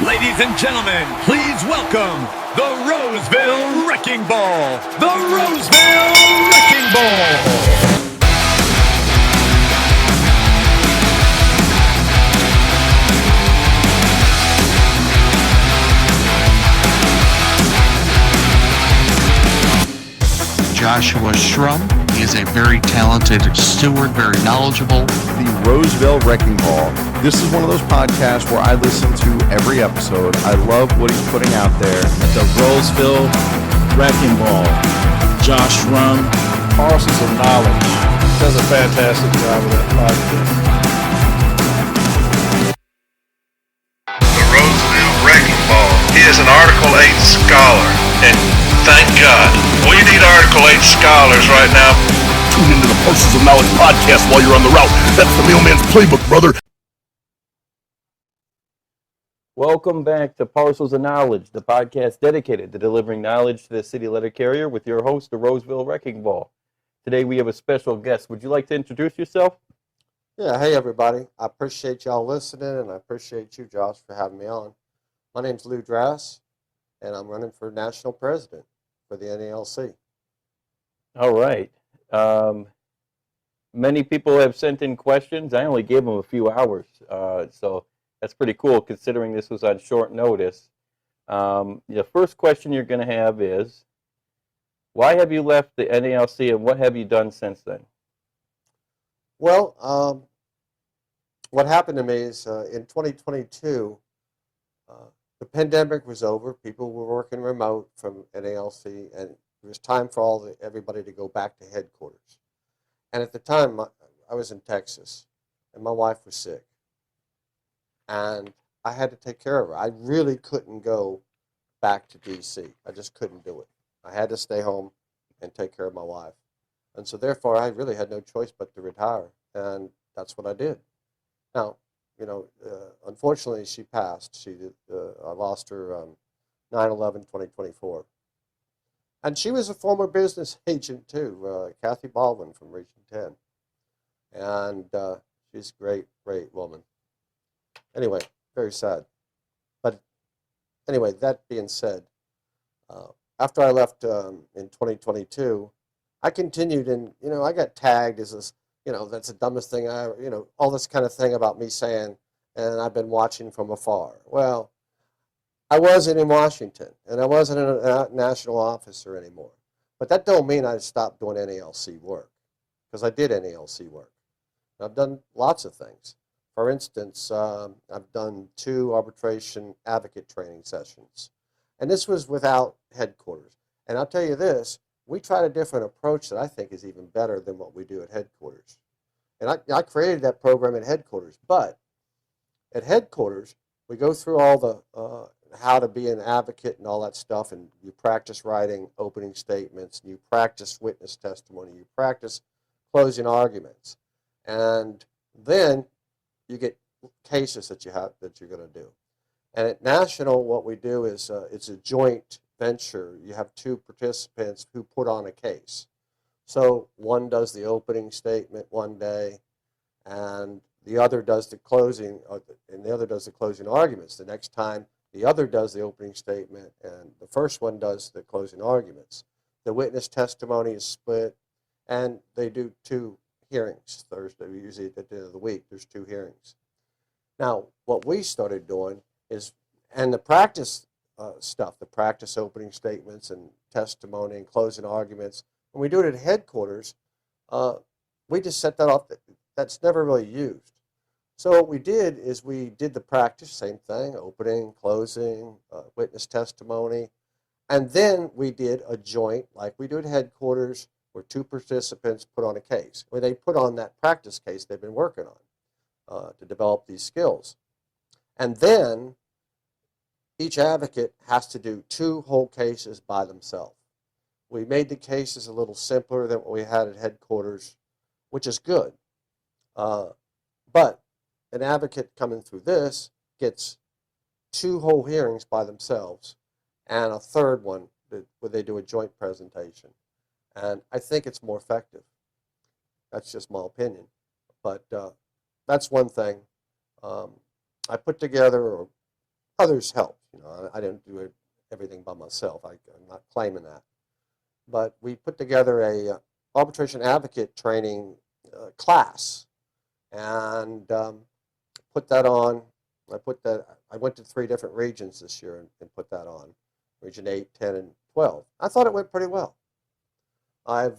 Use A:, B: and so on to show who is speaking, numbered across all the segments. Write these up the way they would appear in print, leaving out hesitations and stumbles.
A: Ladies and gentlemen, please welcome the Roseville Wrecking Ball. The Roseville Wrecking Ball.
B: Joshua Shrum. He is a very talented steward, very knowledgeable.
C: The Roseville Wrecking Ball. This is one of those podcasts where I listen to every episode. I love what he's putting out there.
D: The Roseville Wrecking Ball. Josh Shrum.
E: Parcels of Knowledge. Does a fantastic job with that podcast.
F: The Roseville Wrecking Ball. He is an Article 8 scholar, and thank God. We need Article 8 scholars right now.
G: Tune into the Parcels of Knowledge podcast while you're on the route. That's the mailman's playbook, brother.
H: Welcome back to Parcels of Knowledge, the podcast dedicated to delivering knowledge to the city letter carrier with your host, the Roseville Wrecking Ball. Today we have a special guest. Would you like to introduce yourself?
I: Yeah, hey everybody. I appreciate y'all listening, and I appreciate you, Josh, for having me on. My name's Lew Drass, and I'm running for national president for the NALC.
H: All right. Many people have sent in questions. I only gave them a few hours, so that's pretty cool considering this was on short notice. The first question you're going to have is, why have you left the NALC and what have you done since then?
I: Well, what happened to me is in 2022, the pandemic was over. People were working remote from NALC, and it was time for everybody to go back to headquarters. And at the time, I was in Texas, and my wife was sick. And I had to take care of her. I really couldn't go back to D.C. I just couldn't do it. I had to stay home and take care of my wife. And so therefore, I really had no choice but to retire. And that's what I did. Now, unfortunately, she passed. I lost her 9/11/2024. And she was a former business agent, too, Kathy Baldwin from Region 10. And she's a great, great woman. Anyway, very sad. But anyway, that being said, after I left in 2022, I continued, and, I got tagged as this, that's the dumbest thing all this kind of thing about me saying, and I've been watching from afar. Well, I wasn't in Washington, and I wasn't a national officer anymore. But that don't mean I stopped doing NALC work, because I did NALC work. I've done lots of things. For instance, I've done 2 arbitration advocate training sessions. And this was without headquarters. And I'll tell you this, we tried a different approach that I think is even better than what we do at headquarters. And I created that program at headquarters. But at headquarters, we go through all the how to be an advocate and all that stuff, and you practice writing opening statements, and you practice witness testimony, you practice closing arguments. And then you get cases that you're going to do. And at national, what we do is it's a joint venture. You have 2 participants who put on a case. So one does the opening statement one day, and the other does the closing, and the other does the closing arguments. The next time, the other does the opening statement, and the first one does the closing arguments. The witness testimony is split, and they do 2 hearings. Thursday, usually at the end of the week, there's 2 hearings. Now, what we started doing is, and the practice stuff, the practice opening statements and testimony and closing arguments, when we do it at headquarters, we just set that off. That's never really used. So what we did is we did the practice, same thing, opening, closing, witness testimony, and then we did a joint, like we do at headquarters, where 2 participants put on a case, where they put on that practice case they've been working on to develop these skills. And then each advocate has to do 2 whole cases by themselves. We made the cases a little simpler than what we had at headquarters, which is good. But an advocate coming through this gets 2 whole hearings by themselves and a third one where they do a joint presentation. And I think it's more effective. That's just my opinion. But that's one thing. I put together Others helped. I didn't do everything by myself. I'm not claiming that. But we put together a arbitration advocate training class and put that on. I went to 3 different regions this year and put that on, region 8, 10, and 12. I thought it went pretty well. I've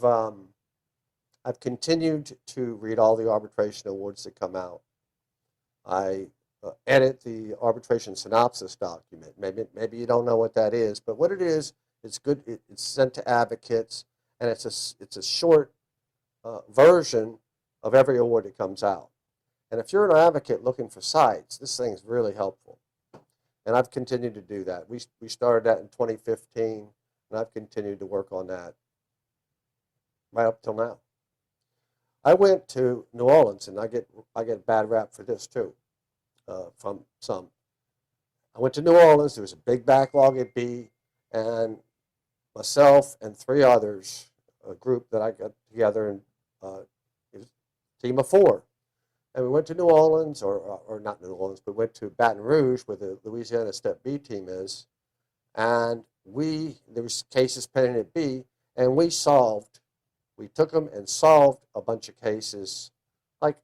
I: continued to read all the arbitration awards that come out. I edit the arbitration synopsis document. Maybe you don't know what that is, but what it is, it's good. It's sent to advocates, and it's a short version of every award that comes out. And if you're an advocate looking for sites, this thing's really helpful. And I've continued to do that. We started that in 2015, and I've continued to work on that right up till now. I went to New Orleans, and I get a bad rap for this too, from some. I went to New Orleans. There was a big backlog at B, and myself and 3 others, a group that I got together, and it was a team of 4. And we went to New Orleans, or not New Orleans, but went to Baton Rouge, where the Louisiana Step B team is. And there was cases pending at B, and we took them and solved a bunch of cases, like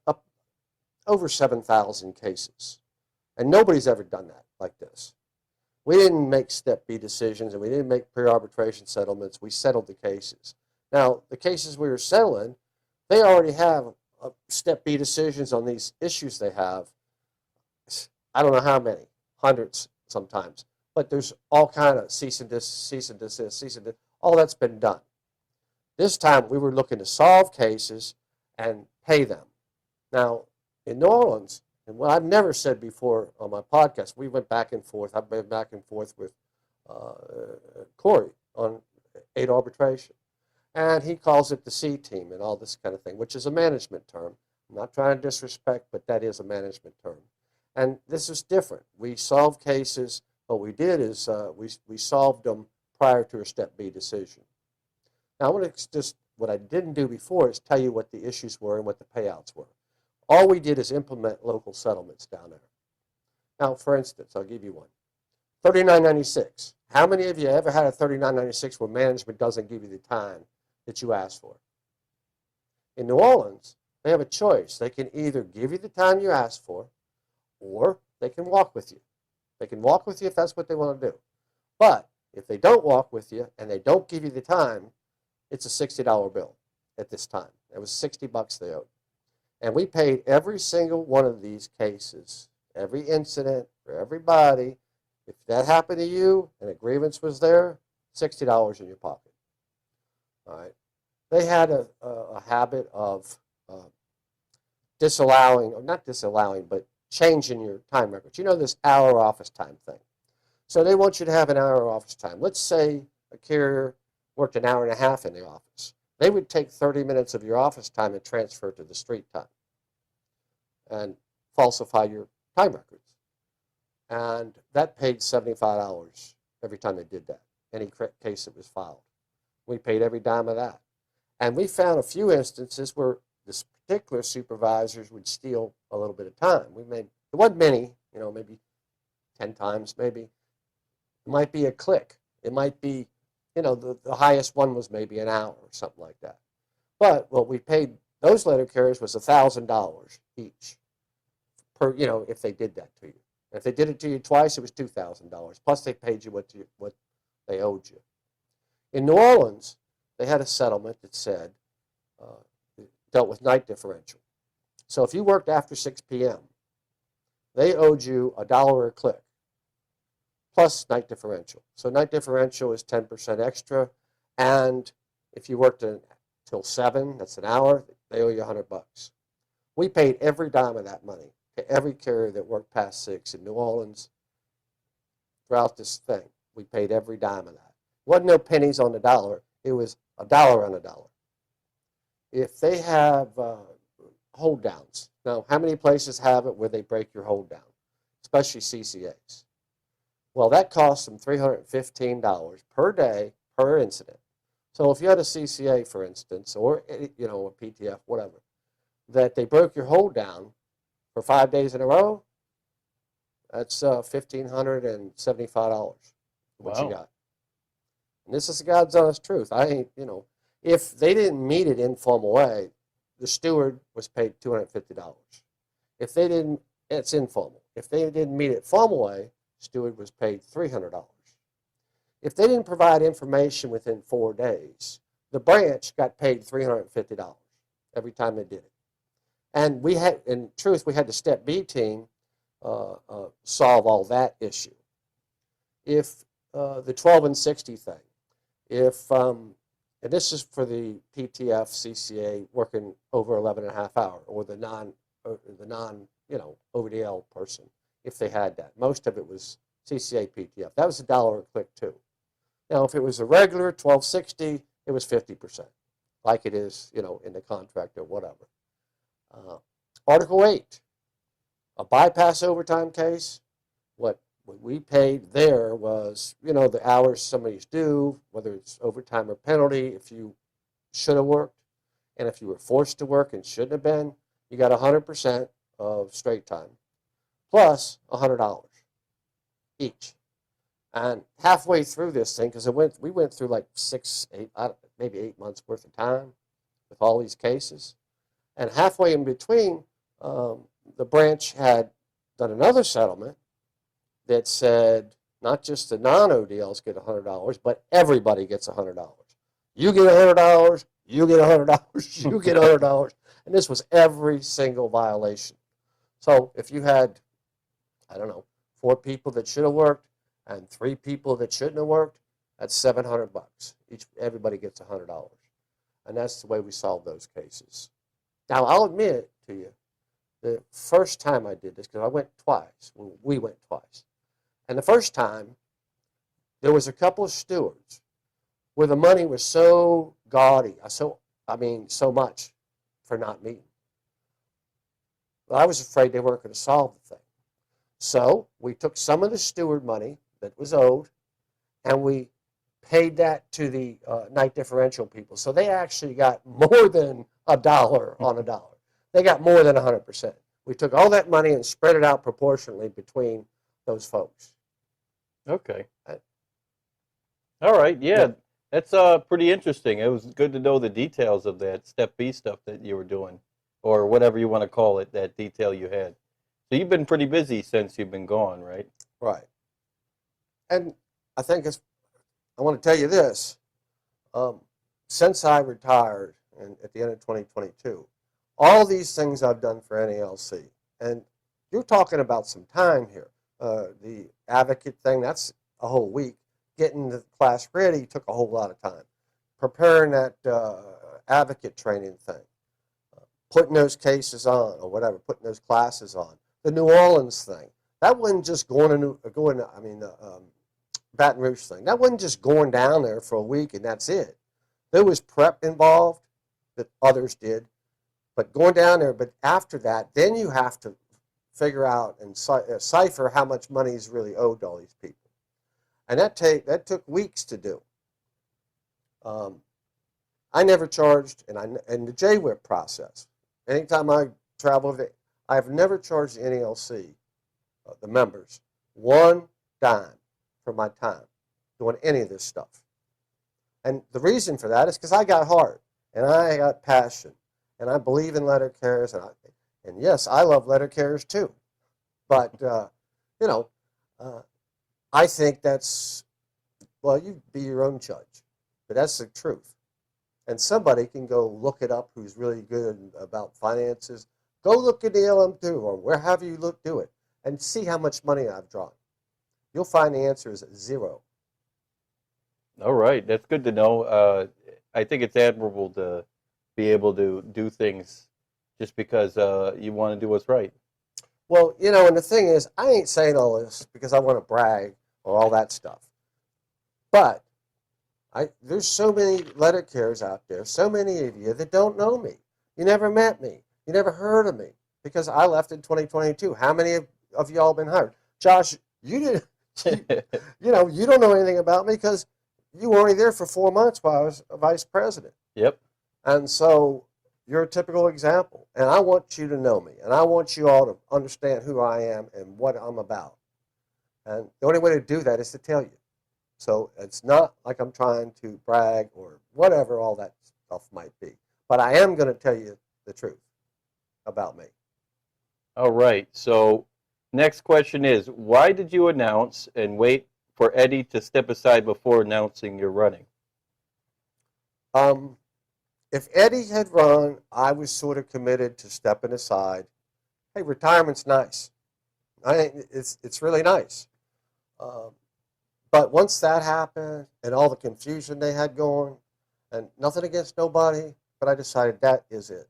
I: over 7,000 cases. And nobody's ever done that like this. We didn't make Step B decisions, and we didn't make pre-arbitration settlements. We settled the cases. Now, the cases we were settling, they already have Step B decisions on these issues they have. I don't know how many, hundreds sometimes. But there's all kind of cease and desist, cease and desist. All that's been done. This time we were looking to solve cases and pay them. Now, in New Orleans, and what I've never said before on my podcast, we went back and forth. I've been back and forth with Corey on 8 arbitration. And he calls it the C team and all this kind of thing, which is a management term. I'm not trying to disrespect, but that is a management term. And this is different. We solve cases. What we did is we solved them prior to a Step B decision. Now, I want to what I didn't do before is tell you what the issues were and what the payouts were. All we did is implement local settlements down there. Now, for instance, I'll give you one. 3996. How many of you ever had a 3996 where management doesn't give you the time that you asked for? In New Orleans, they have a choice. They can either give you the time you asked for, or they can walk with you. They can walk with you if that's what they want to do. But if they don't walk with you and they don't give you the time, it's a $60 bill at this time. It was $60 they owed. And we paid every single one of these cases, every incident, for everybody. If that happened to you and a grievance was there, $60 in your pocket. All right. They had a habit of disallowing, or not disallowing, but changing your time records. You know, this hour office time thing. So they want you to have an hour office time. Let's say a carrier worked an hour and a half in the office. They would take 30 minutes of your office time and transfer it to the street time and falsify your time records. And that paid $75 every time they did that, any case that was filed. We paid every dime of that. And we found a few instances where this particular supervisors would steal a little bit of time. There wasn't many, maybe 10 times, maybe. It might be a click. It might be, the highest one was maybe an hour or something like that. But what we paid those letter carriers was $1,000 each per, if they did that to you. And if they did it to you twice, it was $2,000. Plus they paid you what they owed you. In New Orleans, they had a settlement that said, dealt with night differential. So if you worked after 6 p.m., they owed you $1 a click plus night differential. So night differential is 10% extra. And if you worked until 7, that's an hour, they owe you $100. We paid every dime of that money to every carrier that worked past 6 in New Orleans throughout this thing. We paid every dime of that. Wasn't no pennies on the dollar. It was $1 on a dollar. If they have hold downs, now how many places have it where they break your hold down, especially CCAs? Well, that costs them $315 per day per incident. So if you had a CCA, for instance, or a PTF, whatever, that they broke your hold down for 5 days in a row, That's $1,575. What you
H: Wow.
I: got? And this is the God's honest truth. I ain't, if they didn't meet it informal way, the steward was paid $250. If they didn't, it's informal. If they didn't meet it formal way, steward was paid $300. If they didn't provide information within 4 days, the branch got paid $350 every time they did it. And we had, in truth, we had the Step B team solve all that issue. If the 12 and 60 thing, if, and this is for the PTF, CCA working over 11 and a half hour, or the non, ODL person, if they had that. Most of it was CCA, PTF. That was $1 a click too. Now, if it was a regular 1260, it was 50%, like it is, in the contract or whatever. Article 8, a bypass overtime case, what we paid there was, the hours somebody's due, whether it's overtime or penalty, if you should have worked, and if you were forced to work and shouldn't have been, you got 100% of straight time, plus $100 each. And halfway through this thing, because we went through like maybe 8 months worth of time with all these cases, and halfway in between, the branch had done another settlement that said not just the non-ODLs get $100, but everybody gets $100. You get $100, you get $100, you get $100, and this was every single violation. So if you had, 4 people that should have worked and 3 people that shouldn't have worked, that's $700. Everybody gets $100, and that's the way we solved those cases. Now I'll admit to you, the first time I did this, because I went twice, we went twice, and the first time there was a couple of stewards where the money was so gaudy, so much for not meeting. But I was afraid they weren't going to solve the thing. So we took some of the steward money that was owed, and we paid that to the night differential people. So they actually got more than $1 on $1. They got more than 100%. We took all that money and spread it out proportionally between those folks.
H: Okay. All right. Yeah. That's pretty interesting. It was good to know the details of that Step B stuff that you were doing, or whatever you want to call it, that detail you had. So you've been pretty busy since you've been gone, right?
I: Right. And I think I want to tell you this. Since I retired at the end of 2022, all these things I've done for NALC, and you're talking about some time here. The advocate thing, that's a whole week. Getting the class ready took a whole lot of time. Preparing that advocate training thing, putting those cases on or whatever, putting those classes on. The New Orleans thing, that wasn't just Baton Rouge thing, that wasn't just going down there for a week and that's it. There was prep involved that others did, but going down there, but after that, then you have to figure out and cipher how much money is really owed to all these people. And that took weeks to do. I never charged, and the JWIP process, anytime I travel, I've never charged the NALC, the members, $1 for my time doing any of this stuff. And the reason for that is because I got heart, and I got passion, and I believe in letter carriers, and yes, I love letter carriers too. But, I think that's, you be your own judge, but that's the truth. And somebody can go look it up who's really good about finances. Go look at the LM2 or wherever you do it and see how much money I've drawn. You'll find the answer is 0.
H: All right. That's good to know. I think it's admirable to be able to do things just because you want to do what's right.
I: Well, and the thing is, I ain't saying all this because I want to brag or all that stuff. But there's so many letter carriers out there, so many of you that don't know me. You never met me. You never heard of me because I left in 2022. How many of y'all been hired? Josh, you didn't. You don't know anything about me because you were only there for 4 months while I was a vice president.
H: Yep.
I: And so you're a typical example. And I want you to know me. And I want you all to understand who I am and what I'm about. And the only way to do that is to tell you. So it's not like I'm trying to brag or whatever all that stuff might be. But I am going to tell you the truth about me.
H: All right. So next question is, why did you announce and wait for Eddie to step aside before announcing you're running?
I: If Eddie had run, I was sort of committed to stepping aside. Hey, retirement's nice. It's really nice. But once that happened and all the confusion they had going, and nothing against nobody, but I decided that is it.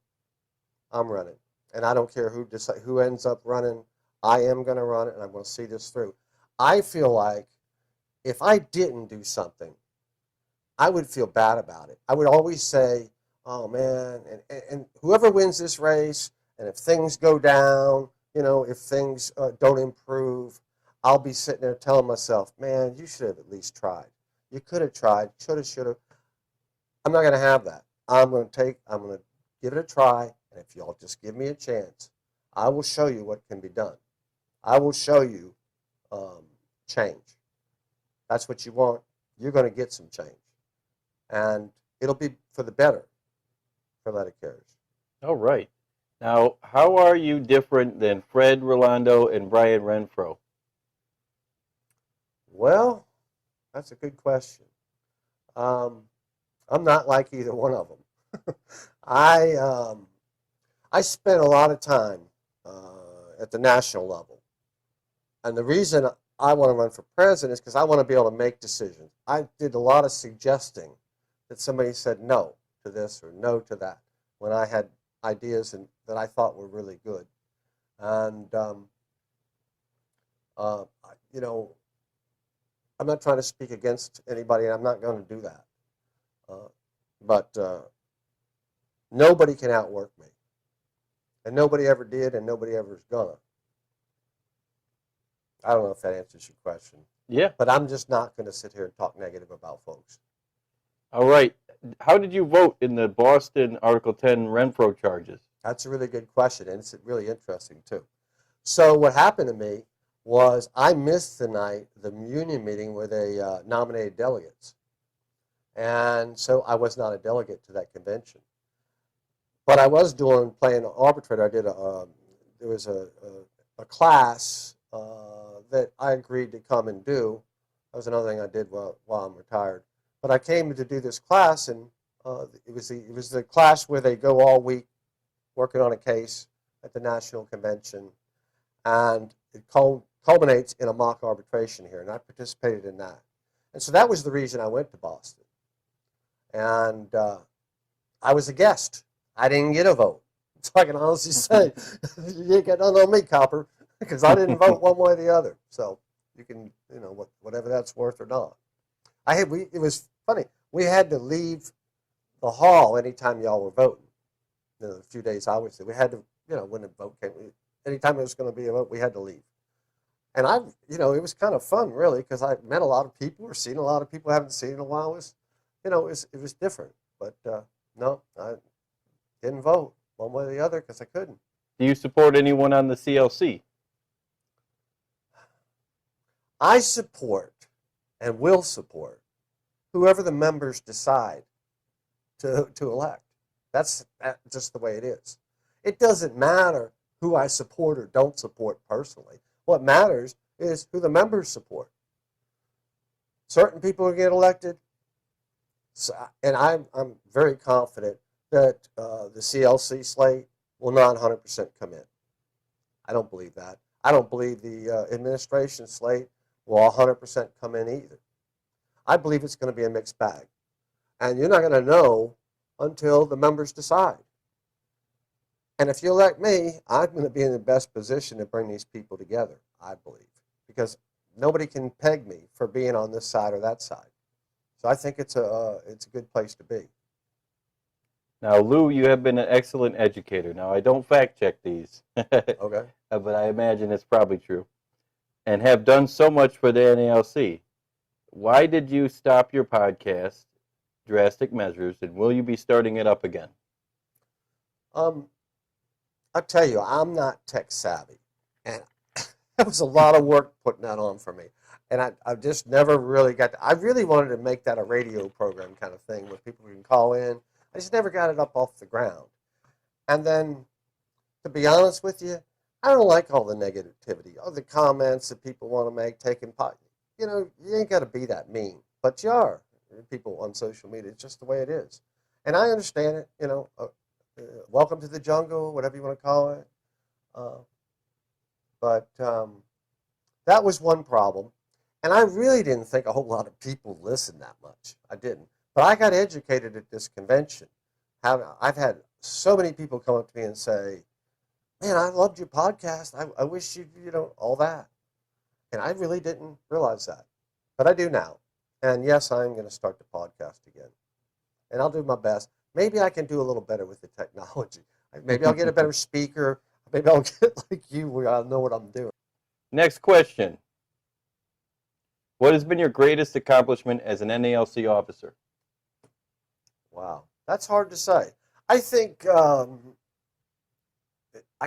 I: I'm running. And I don't care who ends up running. I am going to run it, and I'm going to see this through. I feel like if I didn't do something, I would feel bad about it. I would always say, oh, man, and whoever wins this race, and if things go down, if things don't improve, I'll be sitting there telling myself, man, you should have at least tried. You could have tried, should have. I'm not going to have that. I'm going to give it a try, and if y'all just give me a chance, I will show you what can be done. I will show you change. That's what you want. You're going to get some change. And it'll be for the better for letter carriers.
H: All right. Now, how are you different than Fred Rolando and Brian Renfro?
I: Well, that's a good question. I'm not like either one of them. I spent a lot of time at the national level. And the reason I want to run for president is because I want to be able to make decisions. I did a lot of suggesting that somebody said no to this or no to that when I had ideas that I thought were really good. And, I'm not trying to speak against anybody, and I'm not going to do that. But nobody can outwork me. And nobody ever did, and nobody ever is gonna. I don't know if that answers your question.
H: Yeah.
I: But I'm just not going to sit here and talk negative about folks.
H: All right. How did you vote in the Boston Article 10 Renfro charges?
I: That's a really good question, and it's really interesting, too. So what happened to me was I missed the union meeting where they nominated delegates. And so I was not a delegate to that convention. But I was playing arbitrator. I did there was a class that I agreed to come and do. That was another thing I did while I'm retired. But I came to do this class, and it was the class where they go all week working on a case at the national convention, and it culminates in a mock arbitration here, and I participated in that. And so that was the reason I went to Boston. And I was a guest. I didn't get a vote. So I can honestly say, you ain't got nothing on me, Copper, because I didn't vote one way or the other. So you can, whatever that's worth or not. It was funny. We had to leave the hall anytime y'all were voting. The few days I was there, we had to, when the vote came, anytime there was going to be a vote, we had to leave. And it was kind of fun, really, because I met a lot of people, or seen a lot of people I haven't seen in a while. It was different. But no, I didn't vote one way or the other because I couldn't.
H: Do you support anyone on the CLC?
I: I support and will support whoever the members decide to elect. That's just the way it is. It doesn't matter who I support or don't support personally. What matters is who the members support. Certain people will get elected, and I'm very confident that the CLC slate will not 100% come in. I don't believe that. I don't believe the administration slate will 100% come in either. I believe it's going to be a mixed bag. And you're not going to know until the members decide. And if you elect me, I'm going to be in the best position to bring these people together, I believe, because nobody can peg me for being on this side or that side. So I think it's a good place to be.
H: Now, Lew, you have been an excellent educator. Now, I don't fact check these,
I: Okay.
H: but I imagine it's probably true, and have done so much for the NALC. Why did you stop your podcast, Drastic Measures, and will you be starting it up again?
I: I'll tell you, I'm not tech savvy, and That was a lot of work putting that on for me. And I just never really got I really wanted to make that a radio program kind of thing where people can call in. I just never got it up off the ground. And then, to be honest with you, I don't like all the negativity, all the comments that people want to make, taking pot. You know, you ain't got to be that mean, but you are. People on social media, it's just the way it is. And I understand it, you know, welcome to the jungle, whatever you want to call it. But that was one problem. And I really didn't think a whole lot of people listened that much. I didn't. But I got educated at this convention. I've had so many people come up to me and say, man, I loved your podcast. I wish you know, all that. And I really didn't realize that. But I do now. And yes, I'm going to start the podcast again. And I'll do my best. Maybe I can do a little better with the technology. Maybe I'll get a better speaker. Maybe I'll get like you where I know what I'm doing.
H: Next question. What has been your greatest accomplishment as an NALC officer?
I: Wow. That's hard to say. I think I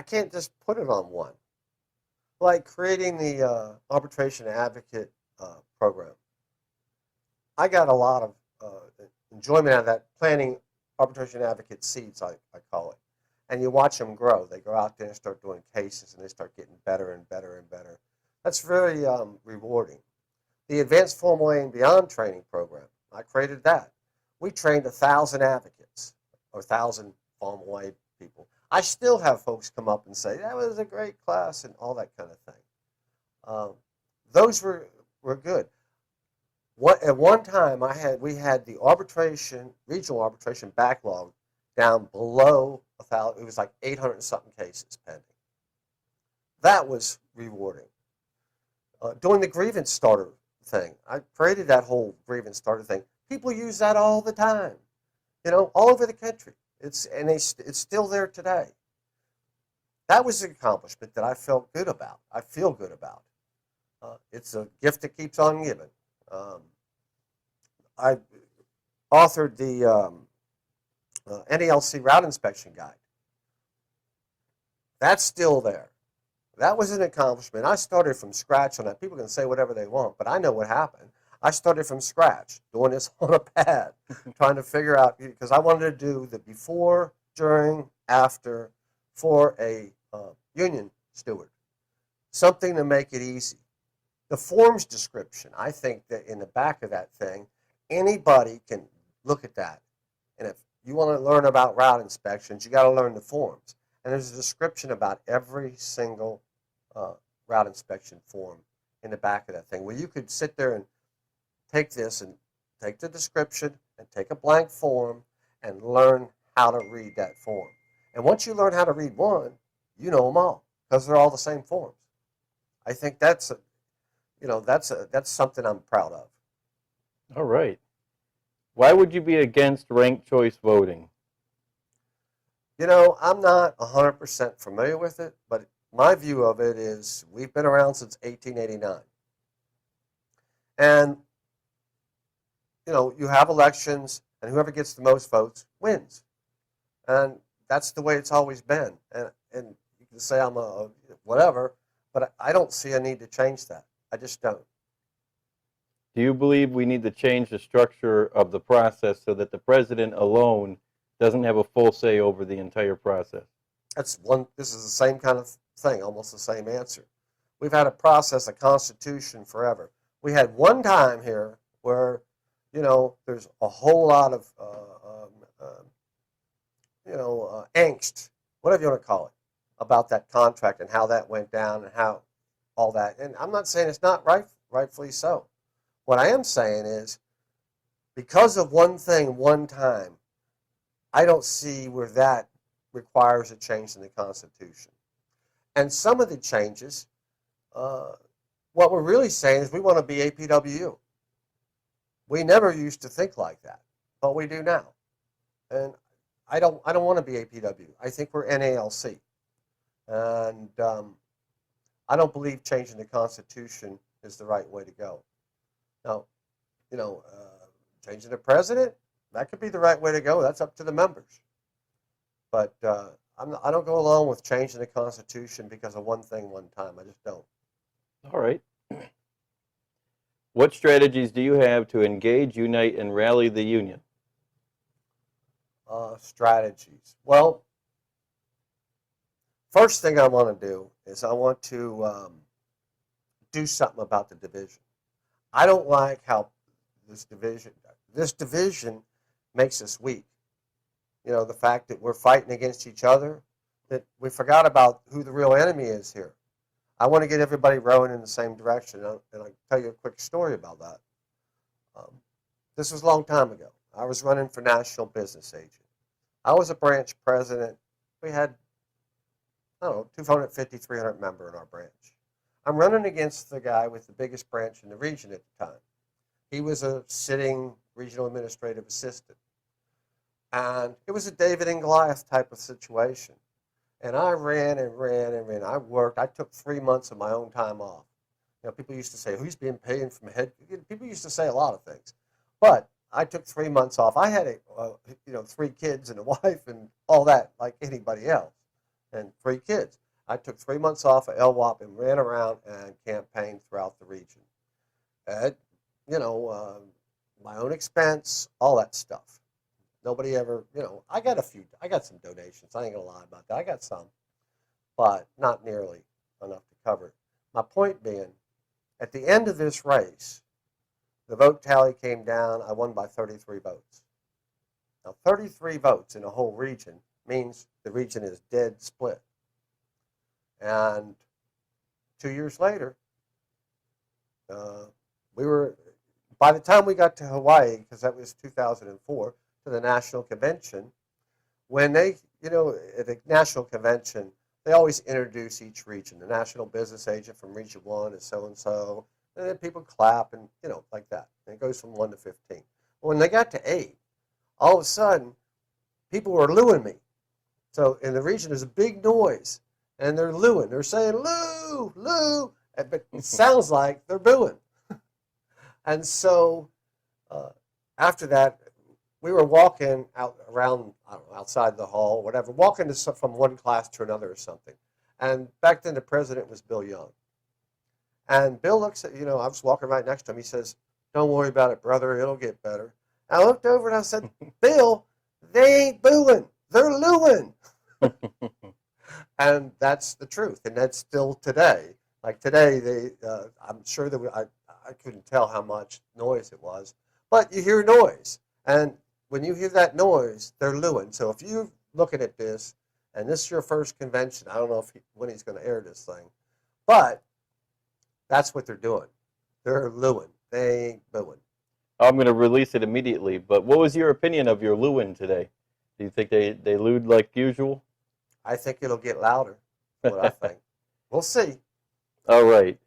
I: can't just put it on one. Like creating the arbitration advocate program. I got a lot of enjoyment out of that, planning arbitration advocate seats, I call it. And you watch them grow. They go out there and start doing cases, and they start getting better and better and better. That's very rewarding. The Advanced Formal A and Beyond training program, I created that. We trained 1,000 advocates, or 1,000 formal A people. I still have folks come up and say, that was a great class, and all that kind of thing. Those were good. At one time, we had the regional arbitration backlog down below 1,000. It was like 800 and something cases pending. That was rewarding. Doing the grievance starter thing, I created that whole grievance starter thing. People use that all the time, you know, all over the country. It's still there today. That was an accomplishment that I felt good about. I feel good about. It's a gift that keeps on giving. I authored the NALC route inspection guide. That's still there. That was an accomplishment. I started from scratch on that. People can say whatever they want, but I know what happened. I started from scratch, doing this on a pad, trying to figure out, because I wanted to do the before, during, after for a union steward. Something to make it easy. The forms description, I think that in the back of that thing, anybody can look at that. And if you want to learn about route inspections, you got to learn the forms. And there's a description about every single route inspection form in the back of that thing, where you could sit there and take this and take the description and take a blank form and learn how to read that form. And once you learn how to read one, you know them all because they're all the same forms. I think that's something I'm proud of.
H: All right. Why would you be against ranked choice voting?
I: You know, I'm not 100% familiar with it, but my view of it is we've been around since 1889. And, you know, you have elections, and whoever gets the most votes wins. And that's the way it's always been. And you can say I'm a whatever, but I don't see a need to change that. I just don't.
H: Do you believe we need to change the structure of the process so that the president alone doesn't have a full say over the entire process?
I: This is the same kind of thing, almost the same answer. We've had a process, a constitution forever. We had one time here where, you know, there's a whole lot of, angst, whatever you want to call it, about that contract and how that went down and how all that. And I'm not saying it's not rightfully so. What I am saying is, because of one thing, one time, I don't see where that requires a change in the Constitution. And some of the changes, what we're really saying is we want to be APWU. We never used to think like that, but we do now. And I don't want to be APW. I think we're NALC. And I don't believe changing the Constitution is the right way to go. Now, you know, changing the president, that could be the right way to go. That's up to the members. But I don't go along with changing the Constitution because of one thing, one time. I just don't.
H: All right. What strategies do you have to engage, unite, and rally the union?
I: Strategies. Well, first thing I want to do is I want to do something about the division. I don't like how this division makes us weak. You know, the fact that we're fighting against each other, that we forgot about who the real enemy is here. I want to get everybody rowing in the same direction, and I'll tell you a quick story about that. This was a long time ago. I was running for national business agent. I was a branch president. We had, I don't know, 250, 300 member in our branch. I'm running against the guy with the biggest branch in the region at the time. He was a sitting regional administrative assistant. And it was a David and Goliath type of situation. And I ran and ran and ran. I worked. I took 3 months of my own time off. You know, people used to say, who's being paid from head? People used to say a lot of things. But I took 3 months off. I had, 3 kids and a wife and all that, like anybody else, and 3 kids. I took 3 months off of LWAP and ran around and campaigned throughout the region. At, my own expense, all that stuff. Nobody ever, I got some donations. I ain't gonna lie about that. I got some, but not nearly enough to cover it. My point being, at the end of this race, the vote tally came down. I won by 33 votes. Now, 33 votes in a whole region means the region is dead split. And 2 years later, by the time we got to Hawaii, because that was 2004, to the national convention, when they, at the national convention, they always introduce each region. The national business agent from region 1 is so-and-so, and then people clap and, like that. And it goes from 1 to 15. When they got to 8, all of a sudden, people were looing me. So in the region, there's a big noise, and they're looing. They're saying, Lew, Lew, but it sounds like they're booing. And so after that, we were walking out around, outside the hall, whatever, walking from one class to another or something. And back then, the president was Bill Young. And Bill looks at, I was walking right next to him. He says, don't worry about it, brother. It'll get better. And I looked over and I said, Bill, they ain't booing. They're looing. And that's the truth. And that's still today. Like today, I'm sure that I couldn't tell how much noise it was. But you hear noise. And when you hear that noise, they're looing. So if you're looking at this, and this is your first convention, I don't know when he's going to air this thing, but that's what they're doing. They're looing. They ain't booing.
H: I'm going to release it immediately, but what was your opinion of your lewin today? Do you think they lewd like usual?
I: I think it'll get louder, what I think. We'll see.
H: All right.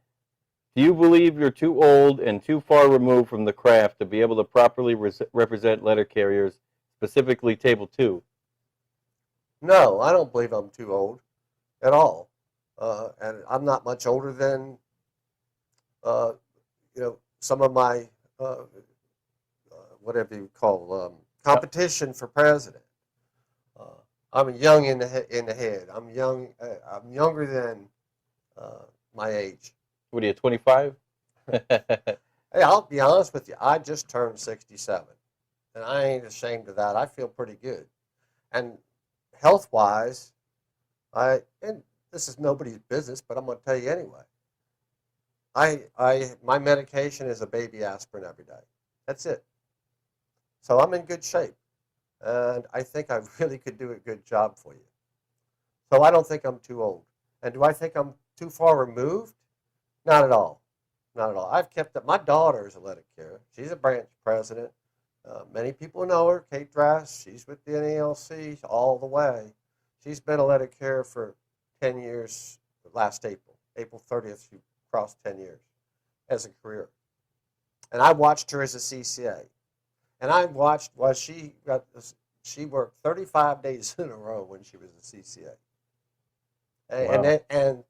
H: Do you believe you're too old and too far removed from the craft to be able to properly represent letter carriers, specifically Table 2?
I: No, I don't believe I'm too old at all. And I'm not much older than, some of my, whatever you call, competition for president. I'm young in the head. I'm young. I'm younger than my age.
H: What are you, 25?
I: Hey, I'll be honest with you. I just turned 67, and I ain't ashamed of that. I feel pretty good. And health-wise, and this is nobody's business, but I'm going to tell you anyway. My medication is a baby aspirin every day. That's it. So I'm in good shape, and I think I really could do a good job for you. So I don't think I'm too old. And do I think I'm too far removed? Not at all. Not at all. I've kept up. My daughter is a letter carrier. She's a branch president. Many people know her, Kate Drass. She's with the NALC all the way. She's been a letter carrier for 10 years last April. April 30th, she crossed 10 years as a career. And I watched her as a CCA. And I watched while she worked 35 days in a row when she was a CCA. And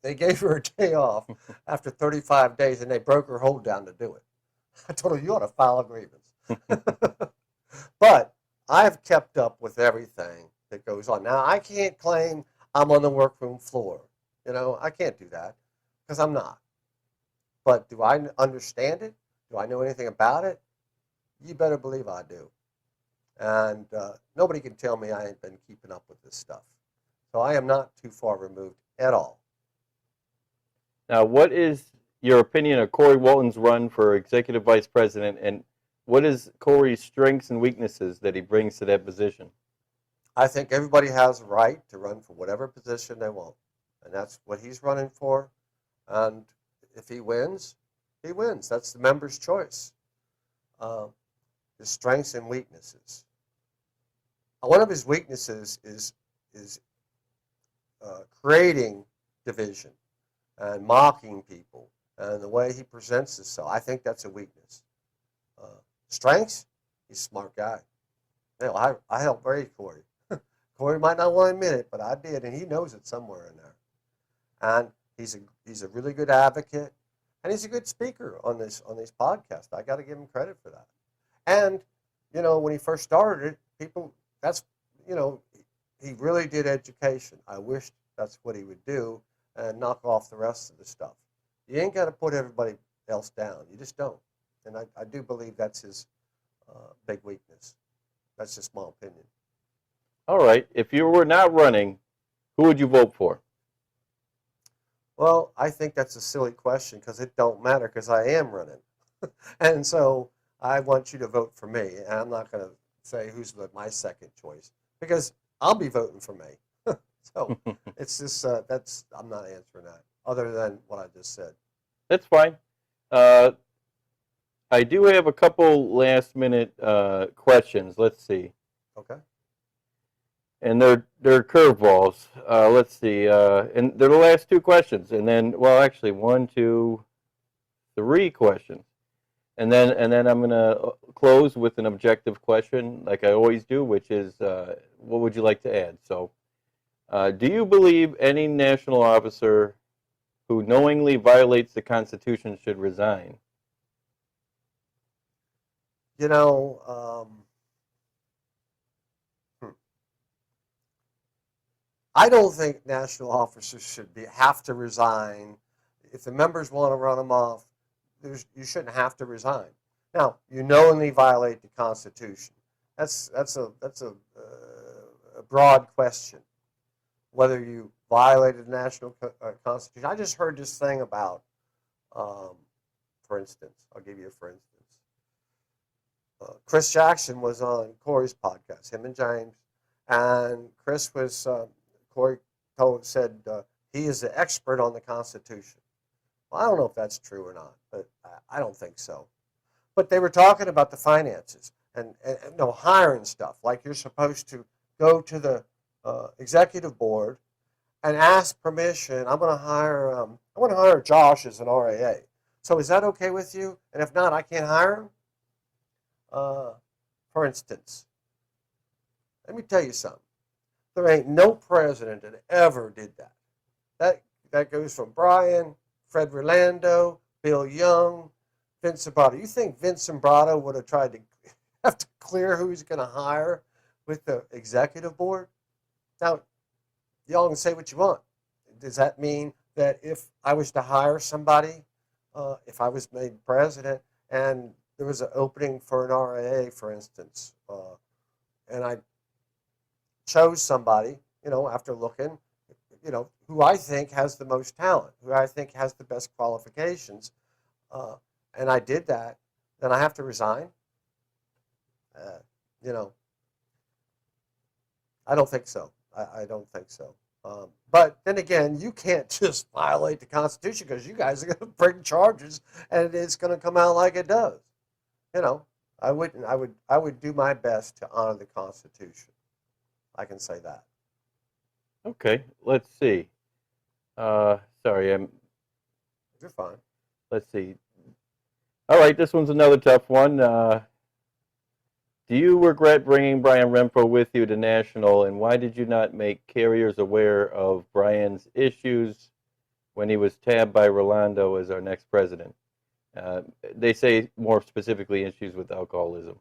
I: they gave her a day off after 35 days, and they broke her hold down to do it. I told her, you ought to file a grievance. But I've kept up with everything that goes on. Now, I can't claim I'm on the workroom floor. I can't do that because I'm not. But do I understand it? Do I know anything about it? You better believe I do. And nobody can tell me I ain't been keeping up with this stuff. So I am not too far removed at all.
H: Now, what is your opinion of Corey Walton's run for executive vice president, and what is Corey's strengths and weaknesses that he brings to that position?
I: I think everybody has a right to run for whatever position they want. And that's what he's running for. And if he wins, he wins. That's the member's choice. His strengths and weaknesses. One of his weaknesses is creating division and mocking people and the way he presents himself. I think that's a weakness. Strengths, he's a smart guy. You know, I helped raise Corey. Corey might not want to admit it, but I did, and he knows it somewhere in there. And he's a really good advocate, and he's a good speaker on these podcasts. I got to give him credit for that. And you know, when he first started it, he really did education. I wish that's what he would do and knock off the rest of the stuff. You ain't got to put everybody else down. You just don't. And I do believe that's his big weakness. That's just my opinion.
H: All right. If you were not running, who would you vote for?
I: Well, I think that's a silly question because it don't matter because I am running. And so I want you to vote for me. And I'm not going to say who's my second choice because I'll be voting for me. So it's just, I'm not answering that other than what I just said.
H: That's fine. I do have a couple last minute questions. Let's see.
I: Okay.
H: And they're curveballs. Let's see. And they're the last two questions. And then, well, actually, 1, 2, 3 questions. And then I'm going to close with an objective question, like I always do, which is, what would you like to add? So, do you believe any national officer who knowingly violates the Constitution should resign?
I: You know, I don't think national officers should have to resign. If the members want to run them off, you shouldn't have to resign. Now, you knowingly violate the Constitution. That's a broad question. Whether you violated the national Constitution. I just heard this thing about, for instance, I'll give you a for instance. Chris Jackson was on Corey's podcast, him and James, and Chris was, Corey said he is the expert on the Constitution. Well, I don't know if that's true or not, but I don't think so. But they were talking about the finances and hiring stuff. Like you're supposed to go to the executive board and ask permission. I want to hire Josh as an RAA. So is that okay with you? And if not, I can't hire him. For instance, let me tell you something. There ain't no president that ever did that. That goes from Brian, Fred Rolando, Bill Young, Vince Zimbrato. You think Vince Zimbrato would have tried to have to clear who he's going to hire with the executive board? Now, y'all can say what you want. Does that mean that if I was to hire somebody, if I was made president and there was an opening for an RAA, for instance, and I chose somebody, after looking, who I think has the most talent, who I think has the best qualifications, and I did that, then I have to resign? I don't think so. I don't think so. But then again, you can't just violate the Constitution because you guys are going to bring charges and it's going to come out like it does. I would do my best to honor the Constitution. I can say that.
H: Okay, let's see. Sorry,
I: You're fine.
H: Let's see. All right, this one's another tough one. Do you regret bringing Brian Renfro with you to National, and why did you not make carriers aware of Brian's issues when he was tabbed by Rolando as our next president? They say more specifically issues with alcoholism.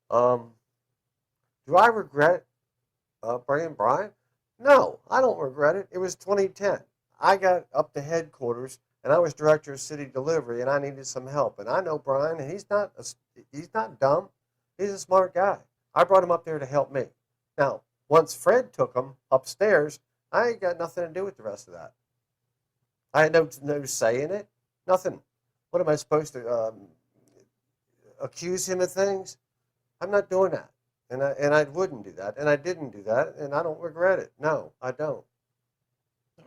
I: Do I regret bringing Brian? No, I don't regret it. It was 2010. I got up to headquarters and I was director of city delivery, and I needed some help. And I know Brian, and he's not dumb. He's a smart guy. I brought him up there to help me. Now, once Fred took him upstairs, I ain't got nothing to do with the rest of that. I had no say in it. Nothing. What am I supposed to accuse him of things? I'm not doing that. And I wouldn't do that. And I didn't do that. And I don't regret it. No, I don't.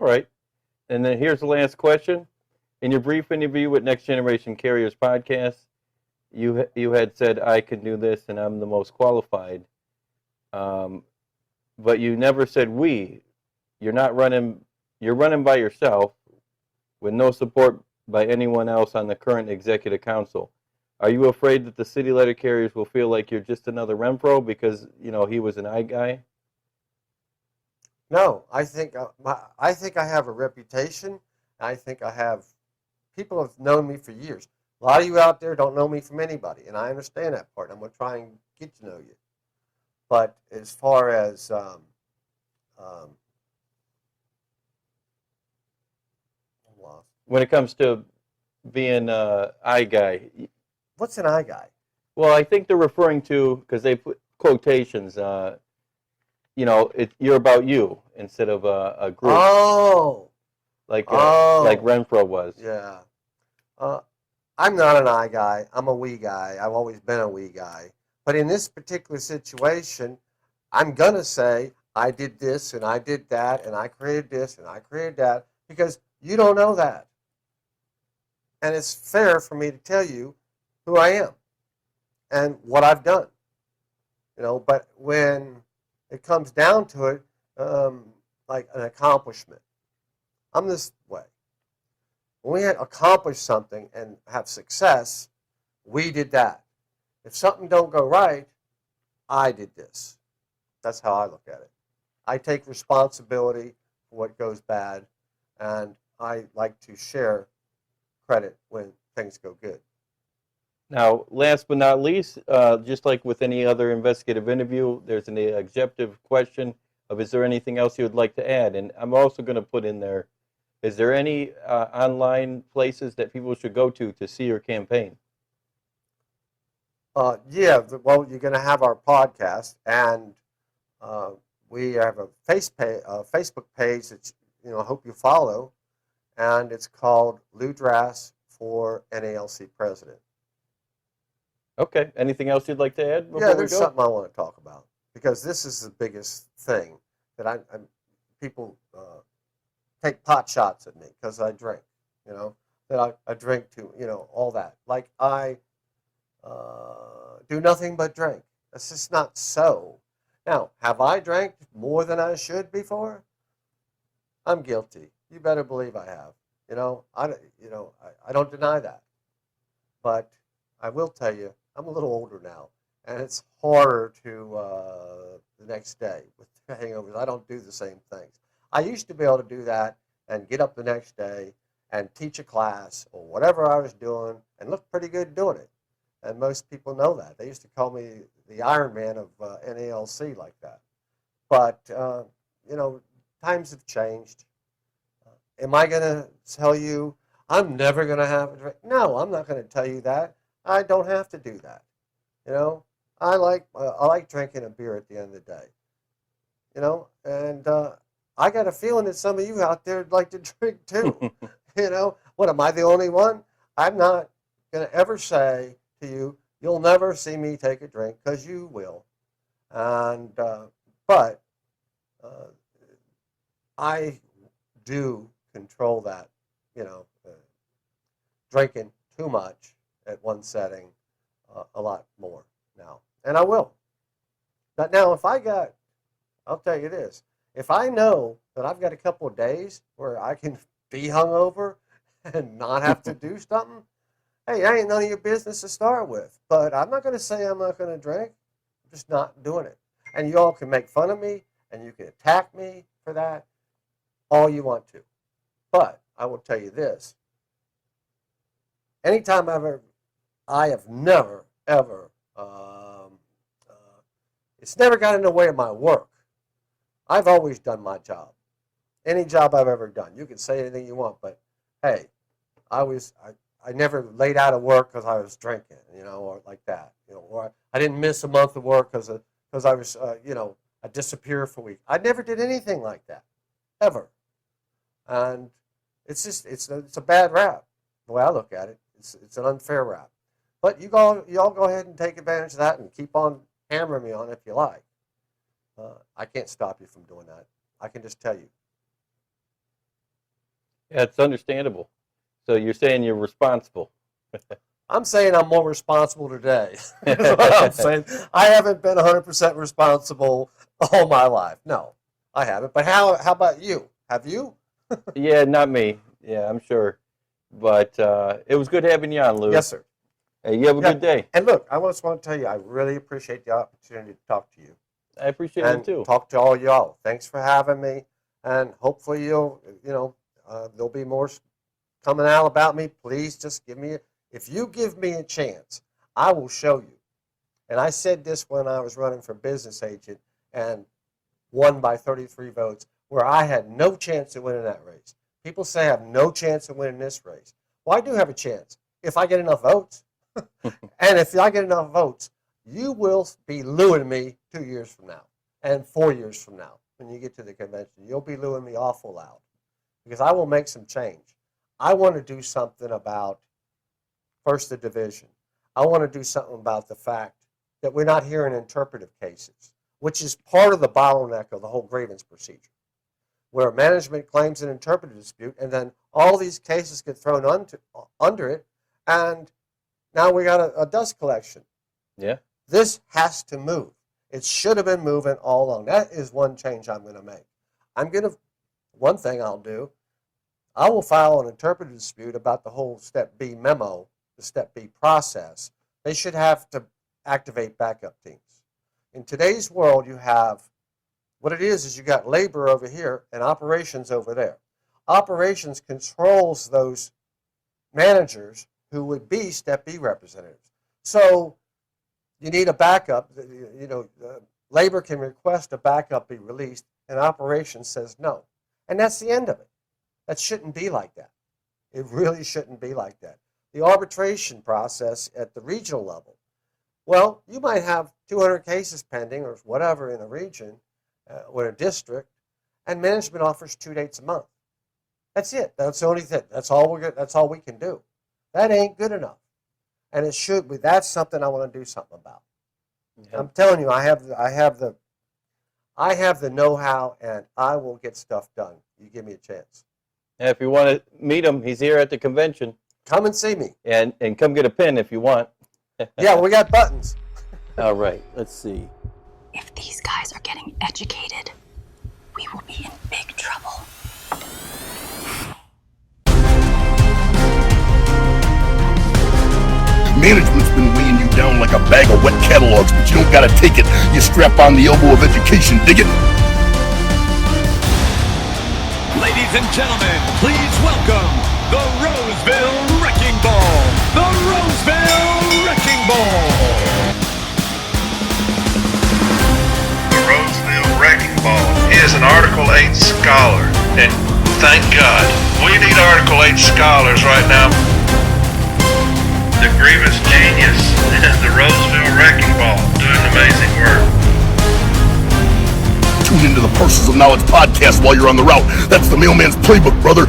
H: All right. And then here's the last question. In your brief interview with Next Generation Carriers podcast, you had said, I can do this and I'm the most qualified. But you never said we. You're running by yourself with no support by anyone else on the current executive council. Are you afraid that the city letter carriers will feel like you're just another Renfro because, he was an I guy?
I: No, I think I have a reputation. I think people have known me for years. A lot of you out there don't know me from anybody, and I understand that part. I'm going to try and get to know you. But as far as I'm lost.
H: When it comes to being an I guy.
I: What's an I guy?
H: Well, I think they're referring to, because they put quotations, you're about you instead of a group.
I: Oh.
H: Like Renfro was.
I: Yeah. I'm not an I guy. I'm a we guy. I've always been a we guy. But in this particular situation, I'm going to say I did this and I did that and I created this and I created that because you don't know that. And it's fair for me to tell you who I am and what I've done. But when it comes down to it, like an accomplishment, I'm this way. When we accomplish something and have success, we did that. If something don't go right, I did this. That's how I look at it. I take responsibility for what goes bad, and I like to share credit when things go good.
H: Now, last but not least, just like with any other investigative interview, there's an objective question of, is there anything else you would like to add? And I'm also going to put in there, is there any online places that people should go to see your campaign?
I: Yeah, well, you're going to have our podcast, and we have a Facebook page that I hope you follow, and it's called Lew Drass for NALC President.
H: Okay. Anything else you'd like to add before
I: Yeah, there's
H: we go?
I: something I want to talk about because this is the biggest thing that people take pot shots at me because I drink. That I drink too. All that. Like I do nothing but drink. That's just not so. Now, have I drank more than I should before? I'm guilty. You better believe I have. I don't deny that. But I will tell you, I'm a little older now, and it's harder to the next day with hangovers. I don't do the same things. I used to be able to do that and get up the next day and teach a class or whatever I was doing and look pretty good doing it. And most people know that. They used to call me the Iron Man of NALC like that. But, times have changed. Am I going to tell you I'm never going to have a drink? No, I'm not going to tell you that. I don't have to do that. I like drinking a beer at the end of the day. And I got a feeling that some of you out there would like to drink too. What, am I the only one? I'm not going to ever say to you, you'll never see me take a drink, because you will. And but I do control that, drinking too much at one setting a lot more now. And I will. But now I'll tell you this, if I know that I've got a couple of days where I can be hungover and not have to do something, hey, I ain't none of your business to start with. But I'm not going to say I'm not going to drink. I'm just not doing it. And you all can make fun of me and you can attack me for that all you want to. But I will tell you this. Anytime I have never, ever, it's never got in the way of my work. I've always done my job. Any job I've ever done. You can say anything you want, but hey, I never laid out of work because I was drinking, or like that, or I didn't miss a month of work because I was, I disappeared for a week. I never did anything like that, ever. And it's a bad rap. The way I look at it, it's an unfair rap. But you all go ahead and take advantage of that and keep on hammering me on it if you like. I can't stop you from doing that. I can just tell you.
H: Yeah, it's understandable. So you're saying you're responsible.
I: I'm saying I'm more responsible today. That's what I'm saying. I haven't been 100% responsible all my life. No, I haven't. But how about you? Have you?
H: Yeah, not me. Yeah, I'm sure. But it was good having you on, Lew.
I: Yes, sir.
H: Hey, you have a good day.
I: And look, I just want to tell you, I really appreciate the opportunity to talk to you.
H: I appreciate it too.
I: Talk to all y'all. Thanks for having me. And hopefully there'll be more coming out about me. Please just if you give me a chance, I will show you. And I said this when I was running for business agent and won by 33 votes, where I had no chance of winning that race. People say I have no chance of winning this race. Well, I do have a chance if I get enough votes. And if I get enough votes, you will be looing me 2 years from now and 4 years from now when you get to the convention. You'll be looing me awful loud because I will make some change. I want to do something about, first, the division. I want to do something about the fact that we're not hearing interpretive cases, which is part of the bottleneck of the whole grievance procedure, where management claims an interpretive dispute, and then all these cases get thrown under it, and now we got a dust collection.
H: Yeah.
I: This has to move. It should have been moving all along. That is one change I'm going to make. One thing I'll do, I will file an interpretive dispute about the whole Step B memo, the Step B process. They should have to activate backup teams. In today's world, you have, what it is you got labor over here and operations over there. Operations controls those managers who would be Step B representatives. So you need a backup. Labor can request a backup be released, and operations says no. And that's the end of it. That shouldn't be like that. It really shouldn't be like that. The arbitration process at the regional level, well, you might have 200 cases pending or whatever in a region or a district, and management offers 2 dates a month. That's it. That's the only thing. That's all we can do. That ain't good enough. And it should be. That's something I want to do something about. Yeah. I'm telling you, I have the know-how, and I will get stuff done. You give me a chance.
H: And if you want to meet him, he's here at the convention.
I: Come and see me.
H: And come get a pin if you want.
I: Yeah, we got buttons.
H: All right, let's see.
J: If these guys are getting educated, we will be in big trouble.
G: Management's been weighing you down like a bag of wet catalogs, but you don't gotta take it. You strap on the elbow of education, dig it?
A: Ladies and gentlemen, please welcome the Roseville Wrecking Ball. The Roseville Wrecking Ball.
F: The Roseville Wrecking Ball is an Article 8 scholar, and thank God, we need Article 8 scholars right now. The grievance genius, the Roseville Wrecking Ball, doing amazing work.
G: Tune into the Parcels of Knowledge podcast while you're on the route. That's the mailman's playbook, brother.